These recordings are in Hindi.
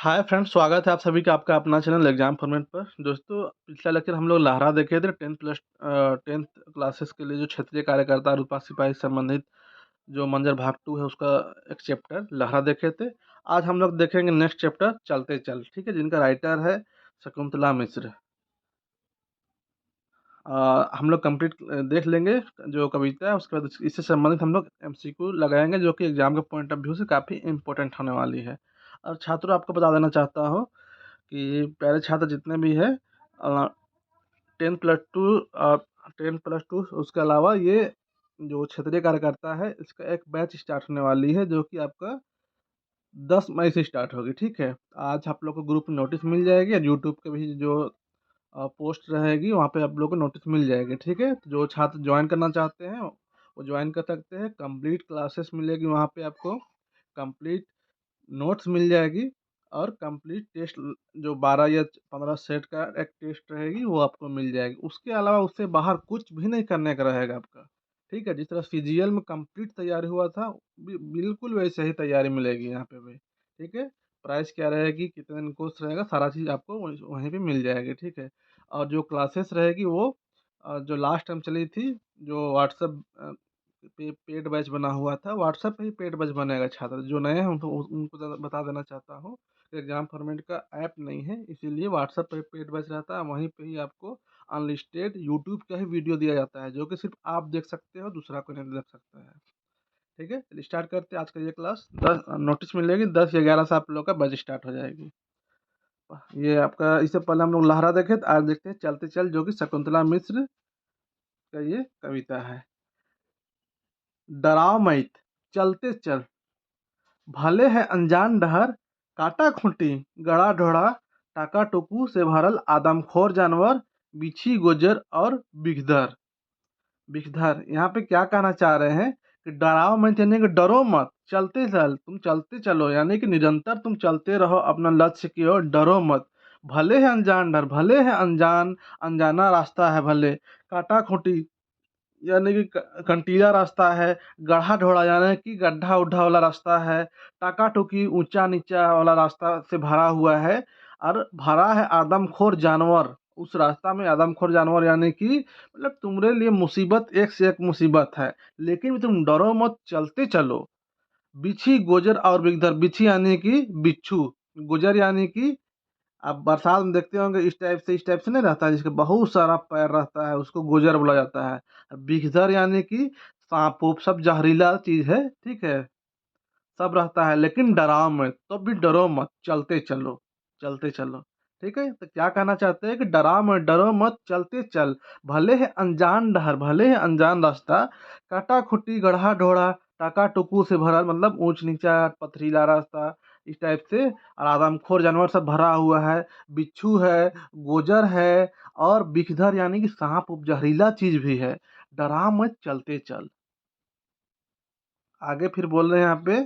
हाय फ्रेंड्स, स्वागत है आप सभी का आपका अपना चैनल एग्जाम फॉर्मेट पर। दोस्तों, पिछला लेक्चर हम लोग लाहरा देखे थे 10th क्लासेस के लिए जो क्षेत्रीय कार्यकर्ता और रूपा सिपाही से संबंधित जो मंजर भाग 2 है उसका एक चैप्टर लाहरा देखे थे। आज हम लोग देखेंगे नेक्स्ट चैप्टर चलते चल, ठीक है, जिनका राइटर है शकुंतला मिश्र। हम लोग कंप्लीट देख लेंगे जो कविता है, उसके बाद इससे संबंधित हम लोग एमसीक्यू लगाएंगे जो कि एग्जाम के पॉइंट ऑफ व्यू से काफ़ी इंपॉर्टेंट होने वाली है। और छात्रों, आपको बता देना चाहता हूँ कि प्यारे छात्र जितने भी हैं 10+2 10+2 उसके अलावा ये जो क्षेत्रीय कार्यकर्ता है इसका एक बैच स्टार्ट होने वाली है जो कि आपका 10 मई से स्टार्ट होगी। ठीक है, आज आप लोग को ग्रुप में नोटिस मिल जाएगी और यूट्यूब के भी जो पोस्ट रहेगी वहाँ पे आप लोग को नोटिस मिल जाएगी। ठीक है, तो जो छात्र ज्वाइन करना चाहते हैं वो ज्वाइन कर सकते हैं। कंप्लीट क्लासेस मिलेगी वहाँ पे आपको, कंप्लीट नोट्स मिल जाएगी और कंप्लीट टेस्ट जो 12 या 15 सेट का एक टेस्ट रहेगी वो आपको मिल जाएगी। उसके अलावा उससे बाहर कुछ भी नहीं करने का रहेगा आपका। ठीक है, जिस तरह सीजीएल में कंप्लीट तैयारी हुआ था बिल्कुल वैसे ही तैयारी मिलेगी यहाँ पे भी। ठीक है, प्राइस क्या रहेगी, कितने दिन कोर्स रहेगा, सारा चीज़ आपको वहीं पे मिल जाएगी। ठीक है, और जो क्लासेस रहेगी वो जो लास्ट टाइम चली थी, जो व्हाट्सएप पेड बैच बना हुआ था, व्हाट्सएप पे ही पेड बैच बनेगा। छात्र जो नए हैं उनको बता देना चाहता हूँ, एग्जाम फॉर्मेट का ऐप नहीं है, इसीलिए व्हाट्सएप पे पेड बैच रहता है। वहीं पे ही आपको अनलिस्टेड यूट्यूब का ही वीडियो दिया जाता है जो कि सिर्फ आप देख सकते हो, दूसरा कोई नहीं देख सकता है। ठीक है, चलिए स्टार्ट करते हैं आज का ये क्लास। 10 नोटिस मिलेगी, 10 या 11 से आप लोग का बैच स्टार्ट हो जाएगी। ये आपका, इससे पहले हम लोग लहरा देखे थे, आज देखते हैं चलते चल जो कि शकुंतला मिश्र का ये कविता है। डराव मत, चलते चल, भले है अनजान डहर, काटा खूंटी गड़ा ढोड़ा, टाका टुकू से भरल आदमखोर जानवर, बिछी गोजर और बिगदर। बिगदर यहाँ पे क्या कहना चाह रहे हैं कि डराओ मत, यानी कि डरो मत, चलते चल, तुम चलते चलो, यानी कि निरंतर तुम चलते रहो अपना लक्ष्य की ओर, डरो मत। भले है अनजान डर, भले है अनजाना रास्ता है, भले काटा खूंटी यानी कि कंटीला रास्ता है, गड्ढा ढोड़ा यानी कि गड्ढा उड्ढा वाला रास्ता है, टाका टुकी ऊंचा नीचा वाला रास्ता से भरा हुआ है, और भरा है आदमखोर जानवर। उस रास्ता में आदमखोर जानवर यानी कि मतलब तुम्हारे लिए मुसीबत एक से एक मुसीबत है, लेकिन तुम डरो मत, चलते चलो। बिच्छी गोजर और बिगदर, बिच्छी यानी कि बिच्छू, गुजर यानी कि आप बरसात में देखते होंगे इस टाइप से नहीं रहता है, जिसका बहुत सारा पैर रहता है, उसको गोजर बोला जाता है। बिगदर यानी कि सांप वूप सब जहरीला चीज है। ठीक है, सब रहता है, लेकिन डराओ मत, तो भी डरो मत, चलते चलो, चलते चलो। ठीक है, तो क्या कहना चाहते हैं कि डराओ मत, डरो मत, चलते चल, भले है अनजान डहर, भले है अनजान रास्ता, काटा खुट्टी गड्ढा ढोड़ा, टाका टुकू से भरा, मतलब ऊंच नीचा पथरीला रास्ता इस टाइप से, और आदमखोर जानवर सब भरा हुआ है, बिच्छू है, गोजर है, और बिखधर यानी कि सांप उप जहरीला चीज भी है। डरा मत, चलते चल। आगे फिर बोल रहे हैं यहाँ पे,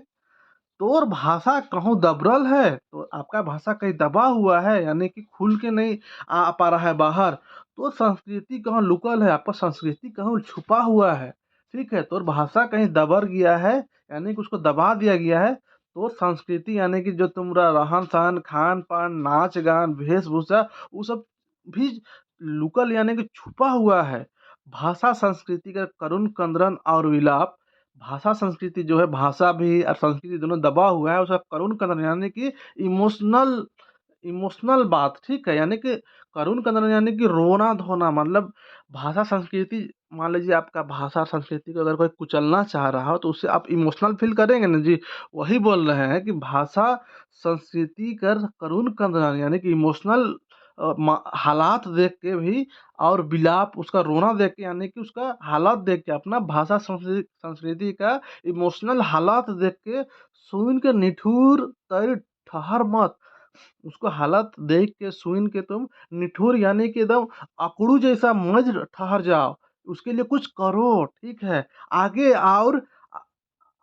तोर भाषा कहूँ दबरल है, तो आपका भाषा कहीं दबा हुआ है, यानी कि खुल के नहीं आ पा रहा है बाहर। तो संस्कृति कहूँ लुकल है, आपका संस्कृति कहूँ छुपा हुआ है। ठीक है, तोर भाषा कहीं दबर गया है, यानी कि उसको दबा दिया गया है। तो संस्कृति यानी कि जो तुम्हारा रहन सहन खान पान नाच गान वेशभूषा वो सब भी लुकल यानी कि छुपा हुआ है। भाषा संस्कृति का करुण कंदरन और विलाप, भाषा संस्कृति जो है, भाषा भी और संस्कृति दोनों दबा हुआ है, उसका करुण कंदन यानी कि इमोशनल इमोशनल बात। ठीक है, यानी कि करुण कंदन यानी कि रोना धोना, मतलब भाषा संस्कृति, मान लीजिए आपका भाषा संस्कृति को अगर कोई कुचलना चाह रहा हो तो उससे आप इमोशनल फील करेंगे ना जी। वही बोल रहे हैं कि भाषा संस्कृति कर करुण कंदन यानी कि इमोशनल हालात देख के भी, और विलाप उसका रोना देख के, यानी कि उसका हालात देख के, अपना भाषा संस्कृति का इमोशनल हालात देख के, सुन के निठुर तर ठहर मत। उसको हालत देख के सुन के तुम निठुर यानी कि एकदम अकड़ू जैसा मज ठहर जाओ, उसके लिए कुछ करो। ठीक है, आगे और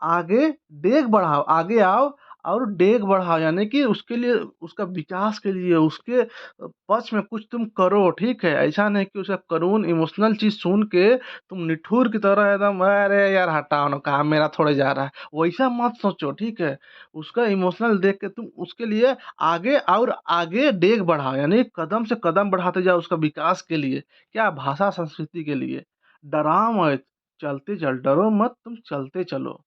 आगे डेग बढ़ाओ, आगे आओ और डेग बढ़ाओ, यानी कि उसके लिए, उसका विकास के लिए, उसके पक्ष में कुछ तुम करो, ठीक है। ऐसा नहीं कि उसका करुण इमोशनल चीज़ सुन के तुम निठुर की तरह एकदम अरे यार हटाओ ना, काम मेरा थोड़े जा रहा है, वैसा मत सोचो, ठीक है। उसका इमोशनल देख के तुम उसके लिए आगे और आगे डेग बढ़ाओ, यानी कदम से कदम बढ़ाते जाओ उसका विकास के लिए, क्या भाषा संस्कृति के लिए। डराओ मत, चलते चल, डरो मत, तुम चलते चलो।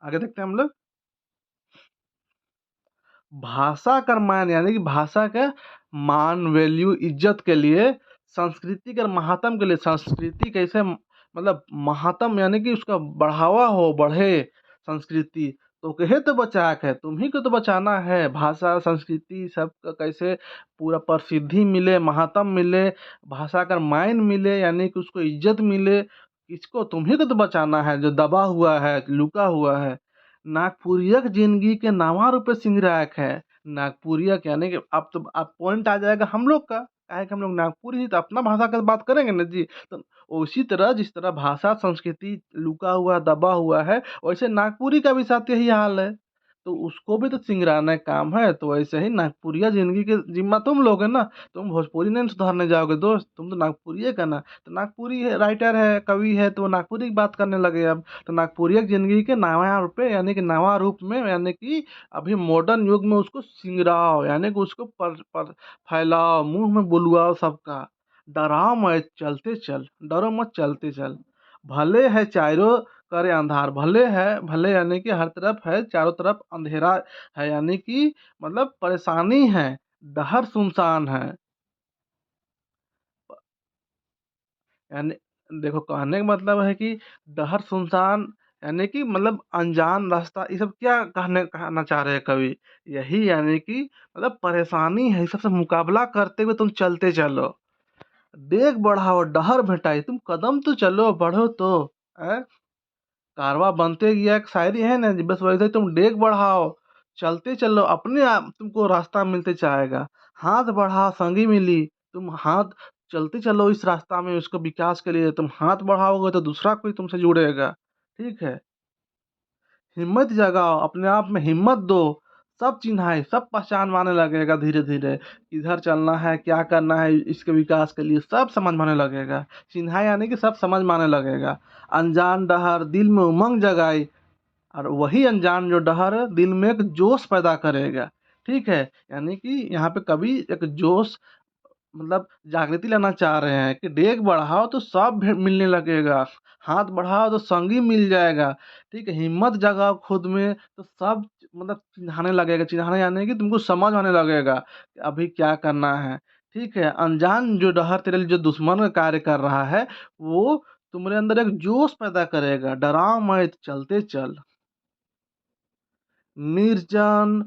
आगे देखते हैं हम लोग। भाषा का मान, यानी कि भाषा का मान, वैल्यू, इज्जत के लिए, संस्कृति के महात्म के लिए, संस्कृति कैसे मतलब महात्म, यानी कि उसका बढ़ावा हो, बढ़े संस्कृति, तो कहे तो बचा के है, तुम ही को तो बचाना है। भाषा संस्कृति सब का कैसे पूरा प्रसिद्धि मिले, महात्म मिले, भाषा का मान मिले, यानी कि उसको इज्जत मिले, इसको तुम ही को तो बचाना है, जो दबा हुआ है, लुका हुआ है। नागपुरियक जिंदगी के नावा रूपे सिंगरायक है। नागपुरियक यानी कि अब तो अब पॉइंट आ जाएगा हम लोग का, काहे कि हम लोग नागपुरी ही तो अपना भाषा का बात करेंगे ना जी। तो उसी तरह जिस तरह भाषा संस्कृति लुका हुआ दबा हुआ है, वैसे नागपुरी का भी साथ यही हाल है। तो उसको भी तो सिंगराना काम है, तो वैसे ही नागपुरिया जिंदगी के जिम्मा तुम लोगे ना। तुम भोजपुरी नहीं सुधारने जाओगे दोस्त, तुम तो नागपुरी का ना। तो नागपुरी है, राइटर है, कवि है, तो वो नागपुरी की बात करने लगे अब। तो नागपुरिया जिंदगी के नवा रूप पे, यानी कि नवा रूप में, यानी कि अभी मॉडर्न युग में उसको सिंगराओ, यानी कि उसको पर फैलाओ, मुंह में बुलवाओ सबका। डराओ मत, चलते चल, डरो मत, चलते चल। भले है चारों करे अंधार, भले है, भले यानी कि हर तरफ है, चारों तरफ अंधेरा है, यानी कि मतलब परेशानी है, डहर सुनसान है, यानी देखो कहने का मतलब है कि डहर सुनसान, यानी कि मतलब अनजान रास्ता, ये सब क्या कहना चाह रहे हैं कवि, यही यानी कि मतलब परेशानी है, इस सबसे मुकाबला करते हुए तुम चलते चलो। डेग बढ़ाओ डहर भेटाई, तुम कदम तो चलो, बढ़ो तो। है, कारवा बनते गया, एक शायरी है ना जी, बस वैसे ही तुम डेग बढ़ाओ, चलते चलो, अपने आप तुमको रास्ता मिलते जाएगा। हाथ बढ़ा संगी मिली, तुम हाथ चलते चलो इस रास्ता में, उसको विकास के लिए तुम हाथ बढ़ाओगे तो दूसरा कोई तुमसे जुड़ेगा, ठीक है। हिम्मत जगाओ, अपने आप में हिम्मत दो, सब चिन्हाए, सब पहचान माने लगेगा धीरे धीरे, किधर चलना है, क्या करना है, इसके विकास के लिए सब समझ माने लगेगा। चिन्हाए यानी कि सब समझ माने लगेगा। अनजान डहर दिल में उमंग जगाई, और वही अनजान जो डहर है दिल में एक जोश पैदा करेगा, ठीक है। यानी कि यहाँ पे कवि एक जोश मतलब जागृति लाना चाह रहे हैं कि डेग बढ़ाओ तो सब मिलने लगेगा, हाथ बढ़ाओ तो संगी मिल जाएगा, ठीक है। हिम्मत जगाओ खुद में तो सब मतलब चिन्हाने लगेगा, चिन्हाने यानी कि तुमको समझ आने लगेगा कि अभी क्या करना है, ठीक है। अनजान जो डहर तेरे लिए जो दुश्मन का कार्य कर रहा है, वो तुम्हारे अंदर एक जोश पैदा करेगा। डराओ मत, चलते चल। निर्जन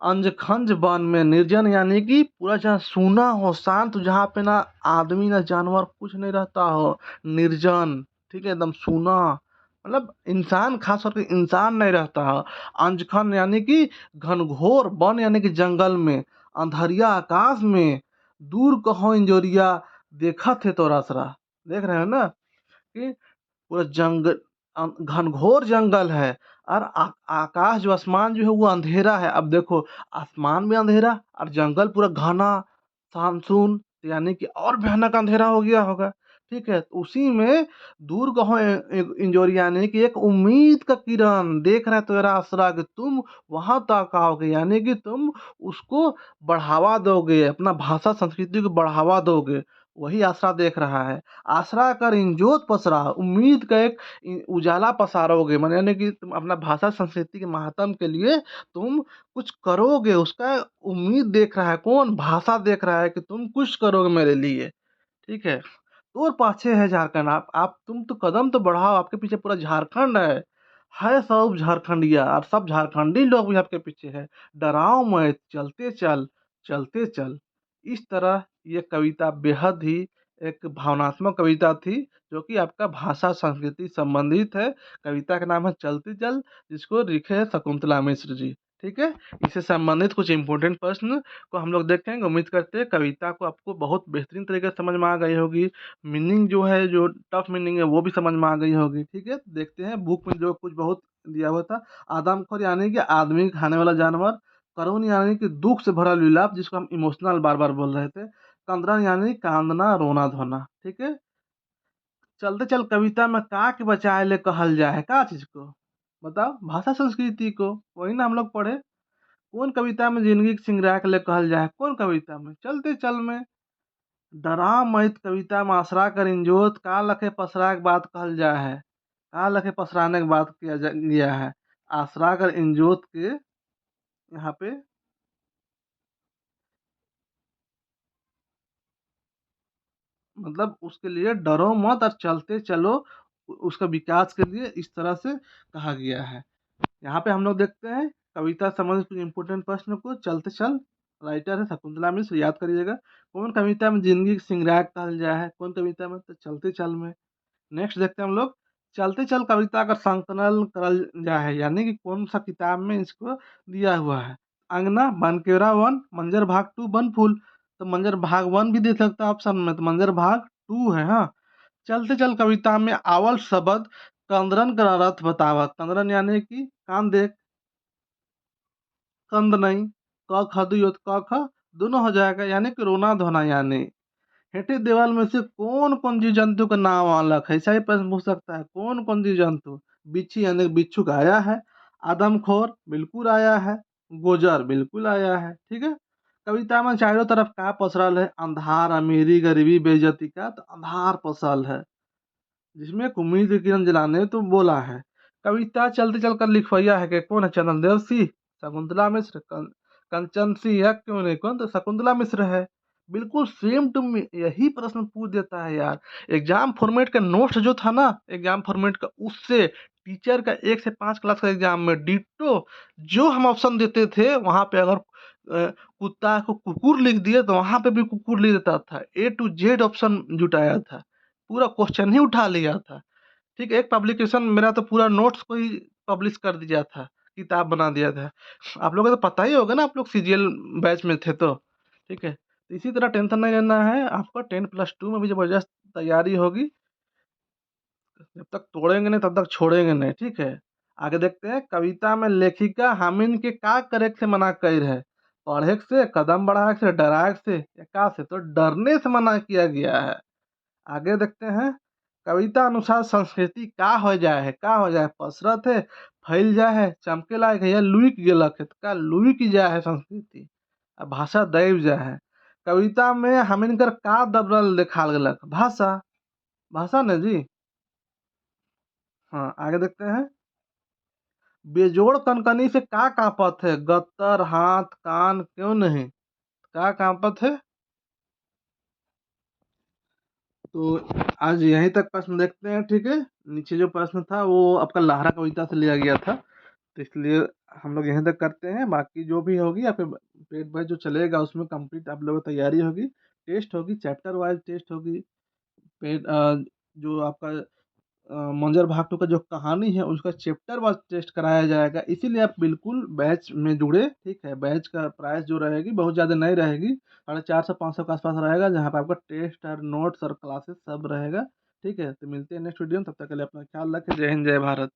अंजखंज वन में, निर्जन यानी कि पूरा जहाँ सूना हो, शांत, जहाँ पे ना आदमी ना जानवर कुछ नहीं रहता हो, निर्जन, ठीक है, एकदम सूना, मतलब इंसान, खास करके इंसान नहीं रहता हो। अंजखंड यानी कि घनघोर वन, यानी कि जंगल में, अंधरिया आकाश में, दूर कहो इंजोरिया, देखा थे तो रसरा, देख रहे हो ना कि पूरा जंगल, घनघोर जंगल है, और आकाश जो आसमान जो है वो अंधेरा है। अब देखो, आसमान में अंधेरा और जंगल पूरा घना शानसून, यानी कि और भयानक अंधेरा हो गया होगा, ठीक है। तो उसी में दूर कहो इंजोरी, यानी कि एक उम्मीद का किरण देख रहा है तेरा आसरा, कि तुम वहां तक आओगे, यानी कि तुम उसको बढ़ावा दोगे, अपना भाषा संस्कृति को बढ़ावा दोगे, वही आसरा देख रहा है। आसरा कर इंजोत पसरा, उम्मीद का एक उजाला पसारोगे, माने यानी कि तुम अपना भाषा संस्कृति के महात्म के लिए तुम कुछ करोगे, उसका उम्मीद देख रहा है कौन, भाषा देख रहा है कि तुम कुछ करोगे मेरे लिए, ठीक है। तो और पाछे है झारखंड, आप तुम तो कदम तो बढ़ाओ, आपके पीछे पूरा झारखंड है सब झारखंडिया, और सब झारखंडी लोग भी आपके पीछे है। डराओ मत, चलते चल, चलते चल। इस तरह ये कविता बेहद ही एक भावनात्मक कविता थी, जो कि आपका भाषा संस्कृति संबंधित है। कविता का नाम है चलते चल, जिसको लिखे है शकुंतला मिश्र जी, ठीक है। इससे संबंधित कुछ इंपॉर्टेंट प्रश्न को हम लोग देखेंगे। उम्मीद करते हैं कविता को आपको बहुत बेहतरीन तरीके से समझ में आ गई होगी, मीनिंग जो है, जो टफ मीनिंग है वो भी समझ में आ गई होगी, ठीक है। देखते हैं बुक में जो कुछ बहुत दिया हुआ था। आदमखोर यानी कि आदमी खाने वाला जानवर। करुण यानी कि दुख से भरा विलाप, जिसको हम इमोशनल बार बार बोल रहे थे। कंदरन यानी कांदना रोना धोना। ठीक है। चलते चल कविता में का के बचाए ले कहल जाए, का चीज को बताओ? भाषा संस्कृति को। वही ना हम लोग पढ़े। कौन कविता में जिंदगी के सिंगरा के ले कहल जाए? कौन कविता में? चलते चल में। डरा महित कविता में आसरा कर इंजोत का लखे पसरा के बात कहल जा है। का लखे पसराने की बात गया है। आसरा कर इंजोत के यहाँ पे मतलब उसके लिए डरो मत और चलते चलो, उसका विकास के लिए इस तरह से कहा गया है। यहाँ पे हम लोग देखते हैं कविता से संबंधित कुछ इंपोर्टेंट प्रश्न को। चलते चल, राइटर है शकुंतला मिश्र, याद करिएगा। कौन कविता में जिंदगी की सिंगराग कहल जाए है? कौन कविता में? तो चलते चल में। नेक्स्ट देखते हैं हम लोग, चलते चल कविता का संकलन करल जाए है, यानी कि कौन सा किताब में इसको दिया हुआ है? अंगना, बनकेरा वन, मंजर भाग टू, बनफूल। तो मंजर भाग वन भी दे सकता है ऑप्शन में, तो मंजर भाग टू है। हाँ। चलते चल कविता में आवल शब्द कंदरन का अर्थ बतावा। कंदरन यानी कि कान देख, कंद नहीं। क ख दुई होत क ख दोनों हो जाएगा, यानी कि रोना धोना। यानी हेठे देवाल में से कौन कौन जीव जंतु का नाम अलग है? ऐसा ही प्रश्न पूछ सकता है। कौन कौन जीव जंतु? बिच्छी यानी बिच्छू का आया है। आदमखोर बिल्कुल आया है। गोजर बिल्कुल आया है। ठीक है। कविता में चारों तरफ का पसरल है? अंधार, अमीरी, गरीबी, बेइज्जती का। तो अंधार पसरल है, जिसमें एक उम्मीद की किरण जलाने तो बोला है। कविता चलते चलकर लिखवैया है कि कौन है? चंद्र देव सिंह, शकुंतला मिश्र, कंचन सिंह, या क्यों नहीं? कौन? तो शकुंतला मिश्र है। बिल्कुल सेम टू यही प्रश्न पूछ देता है यार। एग्जाम फॉर्मेट का नोट्स जो था ना, एग्जाम फॉर्मेट का, उससे टीचर का 1 से 5 क्लास का एग्जाम में डिट्टो जो हम ऑप्शन देते थे, वहां पे अगर कुत्ता को कुकुर लिख दिए तो वहां पे भी कुकुर लिख देता था। A to Z ऑप्शन जुटाया था, पूरा क्वेश्चन ही उठा लिया था। ठीक है। एक पब्लिकेशन मेरा तो पूरा नोट्स को ही पब्लिश कर दिया था, किताब बना दिया था। आप लोगों को तो पता ही होगा ना, आप लोग सीजीएल बैच में थे तो। ठीक है। तो इसी तरह टेंशन नहीं लेना है आपको। 10+2 में भी जबरदस्त तैयारी होगी। जब तक तोड़ेंगे नहीं तब तक छोड़ेंगे नहीं। ठीक है। आगे देखते हैं, कविता में लेखिका हामिन के का करे से मना कर है? पढ़े से, कदम बढ़ाए से, डराए से, या का से? तो डरने से मना किया गया है। आगे देखते हैं, कविता अनुसार संस्कृति का हो जाए है? का हो जाए? पसरत है, फैल जाए है, चमके लायक है, या लुइक गेलक है? तो का लुइक जाए है संस्कृति, आ भाषा दैव जाए है। कविता में हमिनकर का दबरल देखाल गेलक? भाषा। भाषा ने जी। हाँ। आगे देखते हैं, बेजोड़ कनकनी से का कांपत है? गत्तर, हाथ, कान, क्यों नहीं? का कांपत है? तो आज यहीं तक प्रश्न देखते हैं। ठीक है। नीचे जो प्रश्न था वो आपका लाहरा कविता से लिया गया था, तो इसलिए हम लोग यहीं तक करते हैं। बाकी जो भी होगी आपके पेट भाई जो चलेगा उसमें कंप्लीट आप लोगों की तैयारी होगी। टेस्ट होगी, चैप्टर वाइज टेस्ट होगी। पेट जो आपका मंजर भाग टू का जो कहानी है उसका चैप्टर वाइज टेस्ट कराया जाएगा। इसीलिए आप बिल्कुल बैच में जुड़े। ठीक है। बैच का प्राइस जो रहेगी बहुत ज़्यादा नहीं रहेगी, 450 से 500 के आसपास रहेगा, जहाँ पे आपका टेस्ट और नोट्स और क्लासेस सब रहेगा। ठीक है। तो मिलते हैं नेक्स्ट वीडियो में, तब तक के लिए अपना ख्याल रखें। जय हिंद, जय भारत।